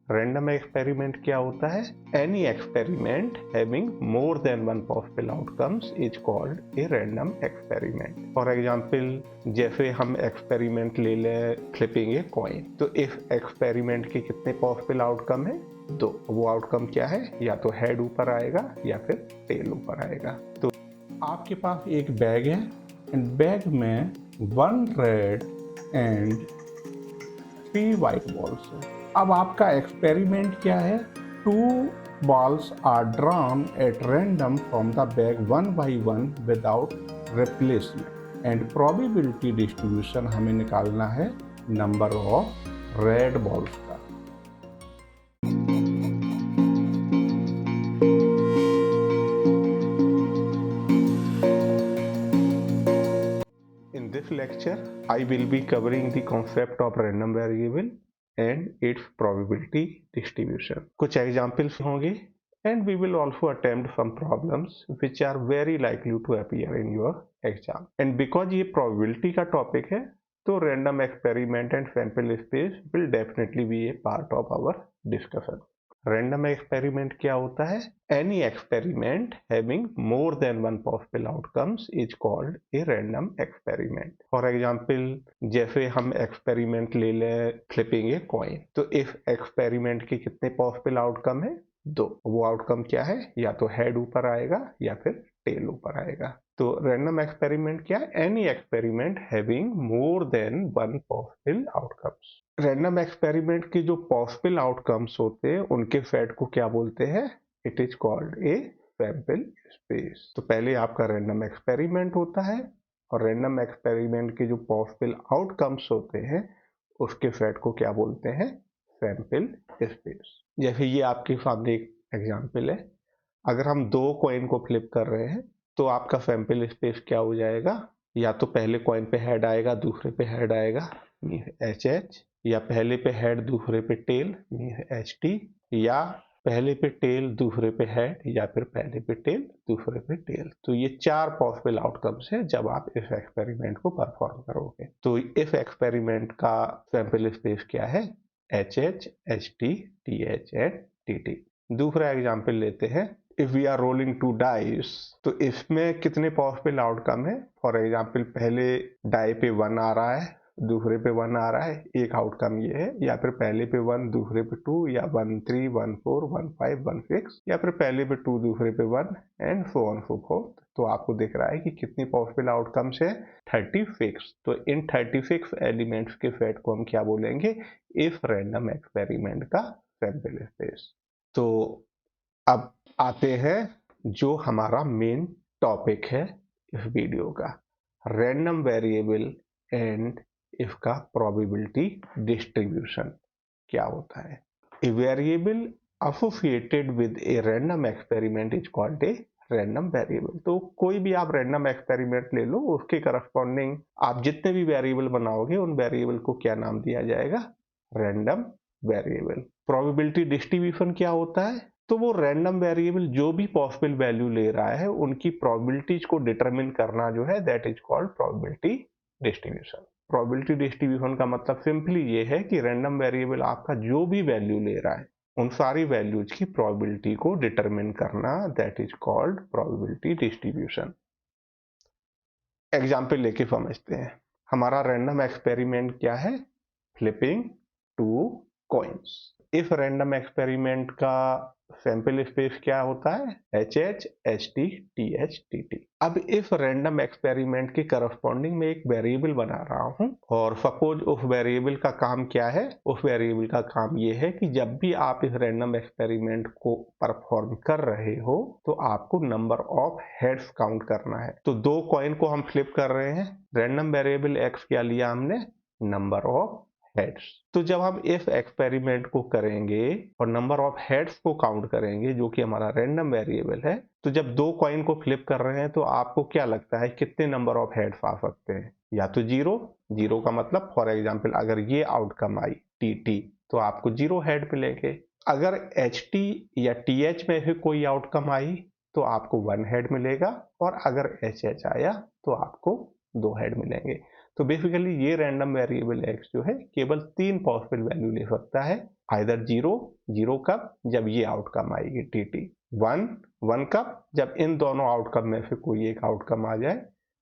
Random experiment क्या होता है? Any experiment having more than one possible outcomes is called a random experiment. For example, जैसे हम experiment ले लें फ्लिपिंग ए कॉइन, तो इस एक्सपेरिमेंट के कितने पॉसिबल आउटकम है? 2। वो आउटकम क्या है? या तो हेड ऊपर आएगा या फिर टेल ऊपर आएगा। तो आपके पास एक बैग है एंड बैग में 1 रेड एंड 3 वाइट बॉल्स है। अब आपका एक्सपेरिमेंट क्या है? 2 balls are drawn at random from the bag one by one without replacement and probability distribution हमें निकालना है नंबर ऑफ रेड बॉल्स का। in this lecture, I will be covering the concept of random variable and its probability distribution. कुछ examples होंगे and we will also attempt some problems which are very likely to appear in your exam. And because ये probability का topic है, तो random experiment and sample space will definitely be a part of our discussion. Random experiment क्या होता है? Any experiment having more than one possible outcomes is called a random experiment. For example, जैसे हम experiment ले लें flipping a coin, तो इस experiment के कितने पॉसिबल आउटकम है? 2। वो आउटकम क्या है? या तो हेड ऊपर आएगा या फिर टेल ऊपर आएगा। तो रैंडम एक्सपेरिमेंट क्या है? Any experiment having more than one possible outcomes. Random experiment के जो पॉसिबल आउटकम्स होते हैं उनके सेट को क्या बोलते हैं? It is called a sample space. तो पहले आपका रैंडम एक्सपेरिमेंट होता है और रैंडम एक्सपेरिमेंट के जो पॉसिबल आउटकम्स होते हैं उसके सेट को क्या बोलते हैं? Sample space. जैसे ये आपके सामने एक एग्जांपल है, अगर हम 2 कॉइन को फ्लिप कर रहे हैं तो आपका सैंपल स्पेस क्या हो जाएगा? या तो पहले कॉइन पे हेड आएगा, दूसरे पे हेड आएगा, एच एच, या पहले पे हेड दूसरे पे टेल, एच टी, या पहले पे टेल दूसरे पे हेड, या फिर पहले पे टेल दूसरे पे टेल। तो ये 4 पॉसिबल आउटकम्स है जब आप इस एक्सपेरिमेंट को परफॉर्म करोगे। तो इस एक्सपेरिमेंट का सैंपल स्पेस क्या है? H H, H T, T H and T T. दूसरा एग्जाम्पल लेते हैं, if we are rolling 2 dice, तो इसमें कितने पॉसिबल आउटकम है? फॉर एग्जाम्पल, पहले डाई पे 1 आ रहा है, दूसरे पे 1 आ रहा है, एक आउटकम ये है। या फिर पहले पे 1, दूसरे पे 2, या 1 3, 1 4, 1 5, 1 6, या फिर पहले पे 2, दूसरे पे 1 and so on so fourth. तो आपको दिख रहा है कि कितनी पॉसिबल आउटकम्स है? 36। तो इन 36 एलिमेंट्स के सेट को हम क्या बोलेंगे? इफ रैंडम एक्सपेरिमेंट का सैंपल स्पेस। तो अब आते हैं जो हमारा मेन टॉपिक है इस वीडियो का, रैंडम वेरिएबल एंड इसका प्रोबेबिलिटी डिस्ट्रीब्यूशन क्या होता है। A variable associated with a random experiment is called a random variable. तो कोई भी आप रैंडम एक्सपेरिमेंट ले लो, उसके करस्पॉन्डिंग आप जितने भी वेरिएबल बनाओगे उन वेरिएबल को क्या नाम दिया जाएगा? Random variable. प्रोबेबिलिटी डिस्ट्रीब्यूशन क्या होता है? तो वो रैंडम वेरिएबल जो भी पॉसिबल वैल्यू ले रहा है उनकी प्रोबेबिलिटीज को डिटरमिन करना जो है, that is called probability distribution. Probability distribution का मतलब सिंपली ये है कि रैंडम वेरिएबल आपका जो भी वैल्यू ले रहा है उन सारी वैल्यूज की प्रोबेबिलिटी को डिटरमिन करना, that is called probability distribution. Example लेके समझते हैं। हमारा रैंडम एक्सपेरिमेंट क्या है? Flipping 2 coins. इस रैंडम एक्सपेरिमेंट का सैंपल स्पेस क्या होता है? H H, H T, T H, T T. अब इस रैंडम एक्सपेरिमेंट के करस्पॉन्डिंग में एक वेरिएबल बना रहा हूं और सपोज उस वेरिएबल का काम क्या है? उस वेरिएबल का काम ये है कि जब भी आप इस रैंडम एक्सपेरिमेंट को परफॉर्म कर रहे हो तो आपको नंबर ऑफ हेड्स काउंट करना है। तो 2 कॉइन को हम फ्लिप कर रहे हैं, रैंडम वेरिएबल एक्स क्या लिया हमने? Number of heads. तो जब हम इस एक्सपेरिमेंट को करेंगे और नंबर ऑफ हेड्स को काउंट करेंगे जो कि हमारा रैंडम वेरिएबल है, तो जब 2 कॉइन को फ्लिप कर रहे हैं तो आपको क्या लगता है कितने नंबर ऑफ हेड्स आ सकते हैं? या तो 0, 0 का मतलब फॉर एग्जांपल अगर ये आउटकम आई टी टी तो आपको 0 हेड मिलेंगे। अगर एच टी या टी एच में से कोई आउटकम आई तो आपको 1 हेड मिलेगा, और अगर एच एच आया तो आपको 2 हेड मिलेंगे। तो बेसिकली ये रैंडम वेरिएबल एक्स जो है केवल 3 पॉसिबल वैल्यू ले सकता है, आइदर 0 कब, जब ये आउटकम आएगी टीटी, 1 कब, जब इन दोनों आउटकम में से कोई एक आउटकम आ जाए,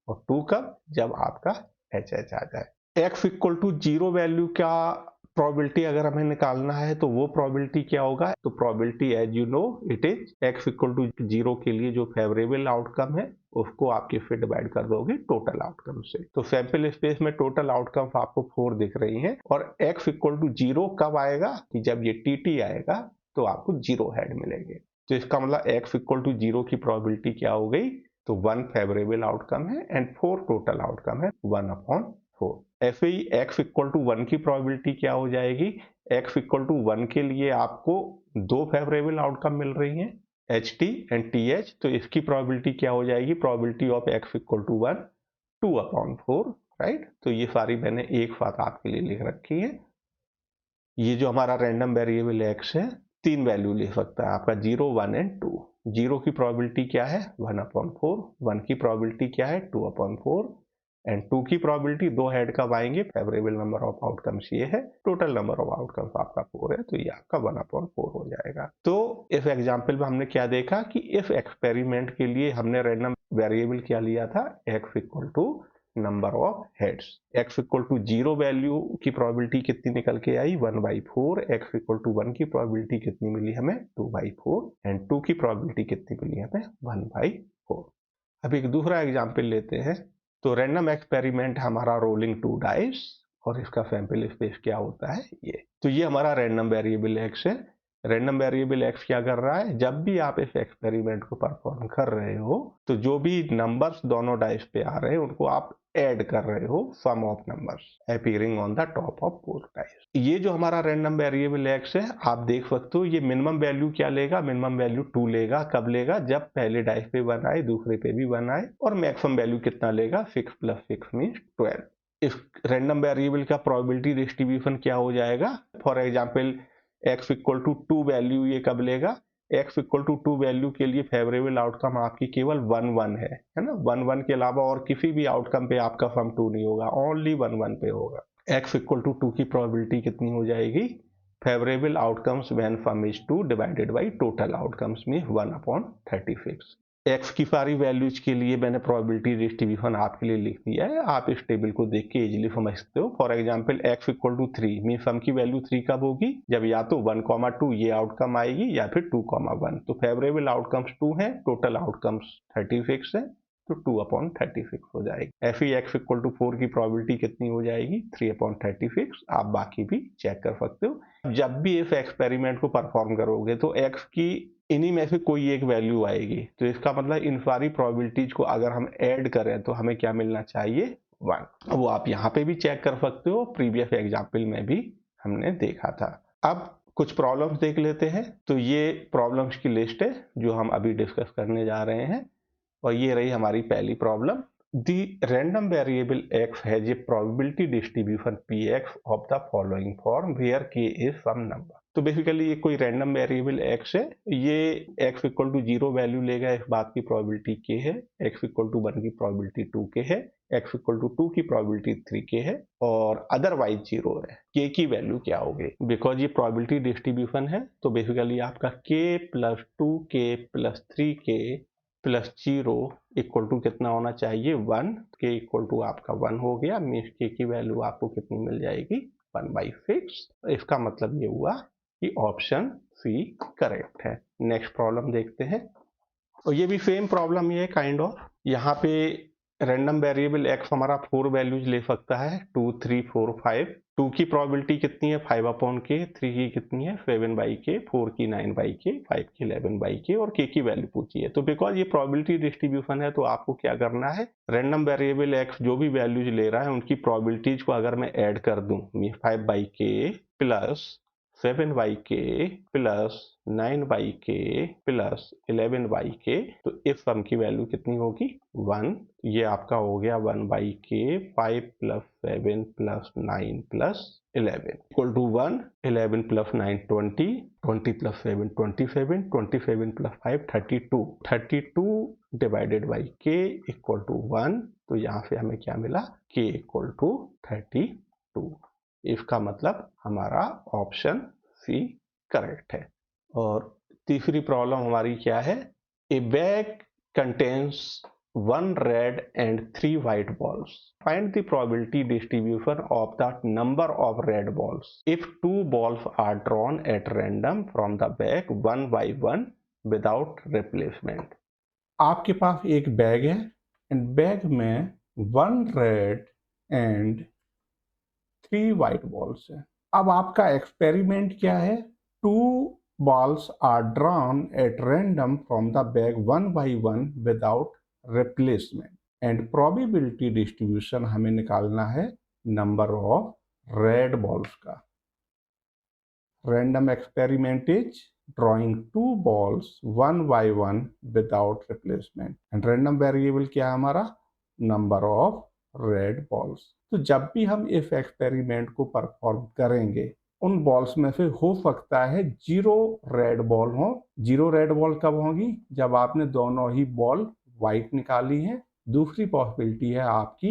और 2 कब, जब आपका एच आ जाए। x इक्वल टू 0 वैल्यू का प्रोबेबिलिटी अगर हमें निकालना है तो वो प्रोबेबिलिटी क्या होगा, तो probability as you know it is x equal to 0 के लिए जो फेवरेबल आउटकम है उसको आपके फिर डिवाइड कर दोगे टोटल आउटकम से। तो सैंपल स्पेस में टोटल आउटकम आपको 4 दिख रही हैं, और x इक्वल टू 0 कब आएगा, कि जब ये टी आएगा तो आपको 0 हेड मिलेंगे। तो इसका मतलब x इक्वल टू 0 की प्रोबेबिलिटी क्या हो गई, तो 1 फेवरेबल आउटकम है एंड 4 टोटल आउटकम है, 1/4। ऐसे ही x इक्वल टू 1 की प्रोबेबिलिटी क्या हो जाएगी, x इक्वल टू 1 के लिए आपको 2 फेवरेबल आउटकम मिल रही हैं, HT एंड TH, तो इसकी प्रोबेबिलिटी क्या हो जाएगी, probability of x equal to 1 2/4, right. तो ये सारी मैंने एक साथ आपके लिए लिख रखी है। ये जो हमारा रैंडम वेरिएबल x है 3 वैल्यू ले सकता है आपका, 0 1 एंड 2। 0 की प्रोबेबिलिटी क्या है 1/4, 1 की प्रोबेबिलिटी क्या है 2/4 एंड 2 की प्रोबेबिलिटी 2 हेड कब आएंगे, फेवरेबल नंबर ऑफ आउटकम्स ये है, टोटल नंबर ऑफ आउटकम्स आपका 4 है, तो ये आपका 1/4 हो जाएगा। तो इस एग्जांपल में हमने क्या देखा कि इस एक्सपेरिमेंट के लिए हमने रैंडम वेरिएबल क्या लिया था, x equal to number of heads. x equal to 0 value की प्रोबेबिलिटी कितनी निकल के आई 1/4, x इक्वल टू 1 की प्रोबेबिलिटी कितनी मिली हमें 2/4 एंड 2 की प्रोबेबिलिटी कितनी मिली हमें 1/4। अब एक दूसरा एग्जांपल लेते हैं। तो रैंडम एक्सपेरिमेंट हमारा रोलिंग 2 डाइस, और इसका सैंपल स्पेस क्या होता है ये। तो ये हमारा रैंडम वेरिएबल x है। रैंडम वेरिएबल x क्या कर रहा है, जब भी आप इस एक्सपेरिमेंट को परफॉर्म कर रहे हो तो जो भी नंबर्स दोनों डाइस पे आ रहे हैं उनको आप ऐड कर रहे हो, sum of numbers appearing on the top of both dice. ये जो हमारा रैंडम वेरिएबल x है, आप देख सकते हो ये मिनिमम वैल्यू क्या लेगा, मिनिमम वैल्यू 2 लेगा। कब लेगा, जब पहले डाइस पे 1 आए, दूसरे पे भी 1 आए। और मैक्सिमम वैल्यू कितना लेगा, 6 + 6 मीन्स 12। इस रैंडम वेरिएबल का प्रोबेबिलिटी डिस्ट्रीब्यूशन क्या हो जाएगा, for example x equal to 2 value ये कब लेगा, x इक्वल टू 2 वैल्यू के लिए फेवरेबल आउटकम आपकी केवल 1 1 है ना, 1 1 के अलावा और किसी भी आउटकम पे आपका सम 2 नहीं होगा, ओनली 1 1 पे होगा। x इक्वल टू 2 की प्रोबेबिलिटी कितनी हो जाएगी, favourable outcomes when some is 2 divided by total outcomes में 1/36। x की सारी वैल्यूज के लिए मैंने प्रोबेबिलिटी डिस्ट्रीब्यूशन आपके लिए लिख दिया है, आप इस टेबल को देख के इजीली समझ सकते हो। For example x equal to 3 mean sum की वैल्यू 3 कब होगी, जब या तो 1,2 ये आउटकम आएगी या फिर 2,1। तो फेवरेबल आउटकम्स 2 हैं, टोटल आउटकम्स 36 है, तो 2/36 हो जाएगी। ऐसे ही x इक्वल टू 4 की प्रोबेबिलिटी कितनी हो जाएगी 3/36। आप बाकी भी चेक कर सकते हो। जब भी इस एक्सपेरिमेंट को परफॉर्म करोगे तो x की इन्हीं में से कोई एक वैल्यू आएगी, तो इसका मतलब इन सारी प्रोबेबिलिटीज को अगर हम ऐड करें तो हमें क्या मिलना चाहिए 1। वो आप यहाँ पे भी चेक कर सकते हो, प्रीवियस एग्जाम्पल में भी हमने देखा था। अब कुछ प्रॉब्लम्स देख लेते हैं। तो ये प्रॉब्लम्स की लिस्ट है जो हम अभी डिस्कस करने जा रहे हैं, और ये रही हमारी पहली problem. The random variable x has a probability distribution px of the following form where k is some number। तो बेसिकली ये कोई रैंडम वेरिएबल x है, ये x इक्वल टू 0 वैल्यू लेगा, इस बात की प्रोबेबिलिटी k है, x इक्वल टू 1 की प्रोबेबिलिटी 2k है, x इक्वल टू 2 की प्रोबेबिलिटी 3k है, और अदरवाइज 0 है। k की वैल्यू क्या होगी, बिकॉज ये प्रोबेबिलिटी डिस्ट्रीब्यूशन है, तो बेसिकली आपका k + 2k + 3k + 0 equal to कितना होना चाहिए 1। k इक्वल टू आपका 1 हो गया, मीन्स k की वैल्यू आपको कितनी मिल जाएगी 1/6। इसका मतलब ये हुआ कि ऑप्शन सी करेक्ट है। नेक्स्ट प्रॉब्लम देखते हैं, और ये भी सेम प्रॉब्लम ही है काइंड ऑफ। यहाँ पे रैंडम वेरिएबल x हमारा 4 वैल्यूज ले सकता है, 2 3 4 5। 2 की प्रोबेबिलिटी कितनी है 5/k, 3 की कितनी है 7/k, 4 की 9/k, 5 की 11/k, और k की वैल्यू पूछी है। तो बिकॉज ये प्रोबेबिलिटी डिस्ट्रीब्यूशन है तो आपको क्या करना है, रैंडम वेरिएबल x जो भी वैल्यूज ले रहा है उनकी प्रोबेबिलिटीज को अगर मैं ऐड कर दूं, 5/k + 7/k + 9/k + 11/k, तो इस सम की वैल्यू कितनी होगी 1। ये आपका हो गया 1/k, 5 + 7 + 9 + 11 equal to 1। 11 + 9 20, 20 + 7 27, 27 + 5 32, 32 divided by k equal to 1। तो यहाँ से हमें क्या मिला k इक्वल टू 32। इसका मतलब हमारा ऑप्शन सी करेक्ट है। और तीसरी प्रॉब्लम हमारी क्या है, ए bag contains 1 red and 3 white balls. Find the probability distribution of the number of red balls if 2 balls are drawn at random from the bag one by one without replacement. आपके पास एक bag है and bag में 1 red and 3 white balls है। अब आपका experiment क्या है, 2 balls are drawn at random from the bag one by one without replacement and probability distribution हमें निकालना है नंबर ऑफ रेड बॉल्स का। Random experiment is drawing 2 balls one by one without replacement and random variable क्या है हमारा, number of red balls. तो जब भी हम इस एक्सपेरिमेंट को परफॉर्म करेंगे उन बॉल्स में से हो सकता है 0 रेड बॉल हो। 0 रेड बॉल कब होगी, जब आपने दोनों ही बॉल वाइट निकाली है। दूसरी पॉसिबिलिटी है आपकी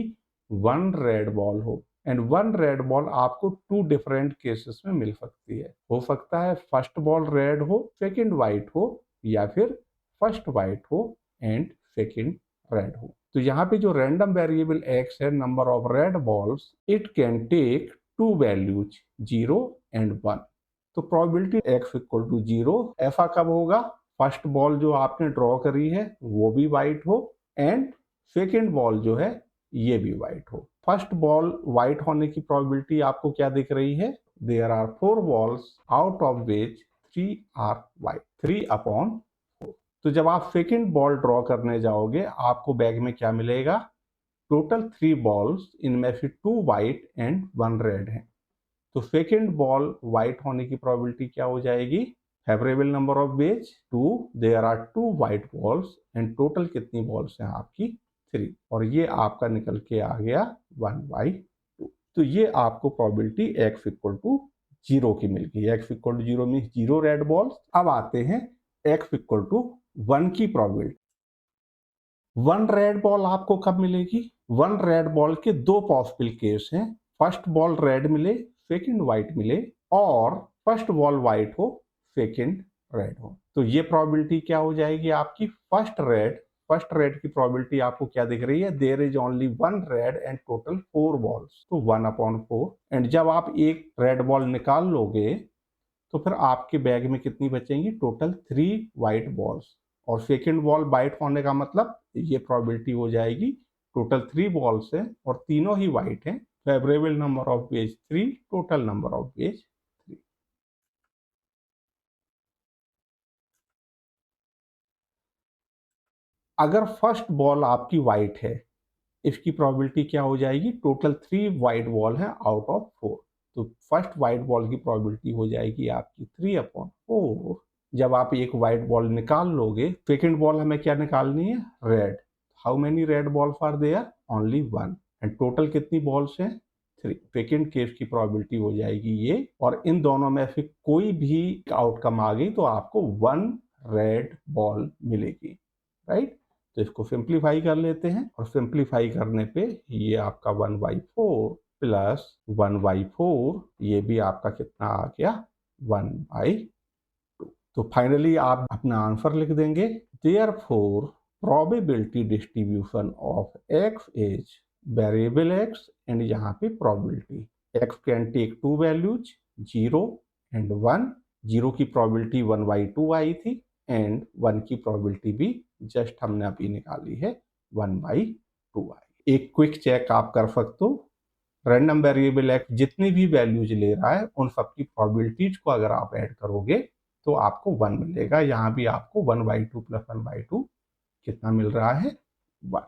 1 रेड बॉल हो एंड 1 रेड बॉल आपको 2 डिफरेंट केसेस में मिल सकती है। हो सकता है फर्स्ट बॉल रेड हो, सेकंड वाइट हो, या फिर फर्स्ट वाइट हो एंड सेकंड रेड हो। तो यहाँ पे जो रैंडम वेरिएबल x है, number of red balls, it can take 2 values 0 and 1। तो प्रोबेबिलिटी x इक्वल टू 0 ऐसा कब होगा, फर्स्ट बॉल जो आपने ड्रॉ करी है वो भी वाइट हो एंड सेकंड बॉल जो है ये भी वाइट हो। फर्स्ट बॉल वाइट होने की प्रोबेबिलिटी आपको क्या दिख रही है, there are 4 balls out of which 3 are white, 3/4। तो जब आप सेकंड बॉल ड्रॉ करने जाओगे आपको बैग में क्या मिलेगा, टोटल 3 बॉल्स, इनमें से 2 वाइट एंड 1 रेड है। तो सेकंड बॉल वाइट होने की प्रोबेबिलिटी क्या हो जाएगी, favourable number of ways 2, there are 2 white balls and total कितनी बॉल्स हैं आपकी 3, और ये आपका निकल के आ गया 1/2। तो ये आपको प्रोबेबिलिटी x इक्वल टू 0 की मिल गई। x equal to 0 means 0 red balls. अब आते हैं x इक्वल टू 1 की प्रोबेबिलिटी। 1 रेड बॉल आपको कब मिलेगी, 1 रेड बॉल के 2 पॉसिबल केस हैं, फर्स्ट बॉल रेड मिले, सेकंड वाइट मिले, और फर्स्ट बॉल वाइट हो, सेकंड रेड हो। तो ये प्रोबेबिलिटी क्या हो जाएगी आपकी, फर्स्ट रेड की प्रोबेबिलिटी आपको क्या दिख रही है, there is only 1 red and total 4 balls, तो 1/4। एंड जब आप एक रेड बॉल निकाल लोगे तो फिर आपके बैग में कितनी बचेंगी, टोटल 3 वाइट बॉल्स, और सेकंड बॉल वाइट होने का मतलब ये प्रोबेबिलिटी हो जाएगी टोटल 3 बॉल्स है और तीनों ही वाइट हैं, favourable number of veg 3, total number of veg 3। अगर फर्स्ट बॉल आपकी वाइट है, इसकी प्रोबेबिलिटी क्या हो जाएगी, टोटल 3 वाइट बॉल है आउट ऑफ 4, तो फर्स्ट वाइट बॉल की प्रोबेबिलिटी हो जाएगी आपकी 3/4। जब आप एक वाइट बॉल निकाल लोगे, सेकंड बॉल हमें क्या निकालनी है, red. How many red balls are there, only 1, and total कितनी बॉल्स हैं, 3। सेकंड केस की प्रोबेबिलिटी हो जाएगी ये, और इन दोनों में से कोई भी आउटकम आ गई तो आपको 1 रेड बॉल मिलेगी, राइट। तो इसको सिंप्लीफाई कर लेते हैं, और सिंप्लीफाई करने पे ये आपका 1/4 प्लस 1/4, ये भी आपका कितना आ गया, 1/2। तो फाइनली आप अपना आंसर लिख देंगे, therefore probability distribution of x is variable x and यहाँ पे probability x can take 2 values 0 and 1। 0 की प्रोबेबिलिटी 1/2 आई थी एंड 1 की प्रोबेबिलिटी भी जस्ट हमने अभी निकाली है 1/2 आई। एक क्विक चेक आप कर सकते हो, रैंडम वेरिएबल x जितनी भी वैल्यूज ले रहा है उन सबकी प्रोबेबिलिटीज को अगर आप ऐड करोगे तो आपको 1 मिलेगा। यहाँ भी आपको 1/2 प्लस 1/2 कितना मिल रहा है, 1।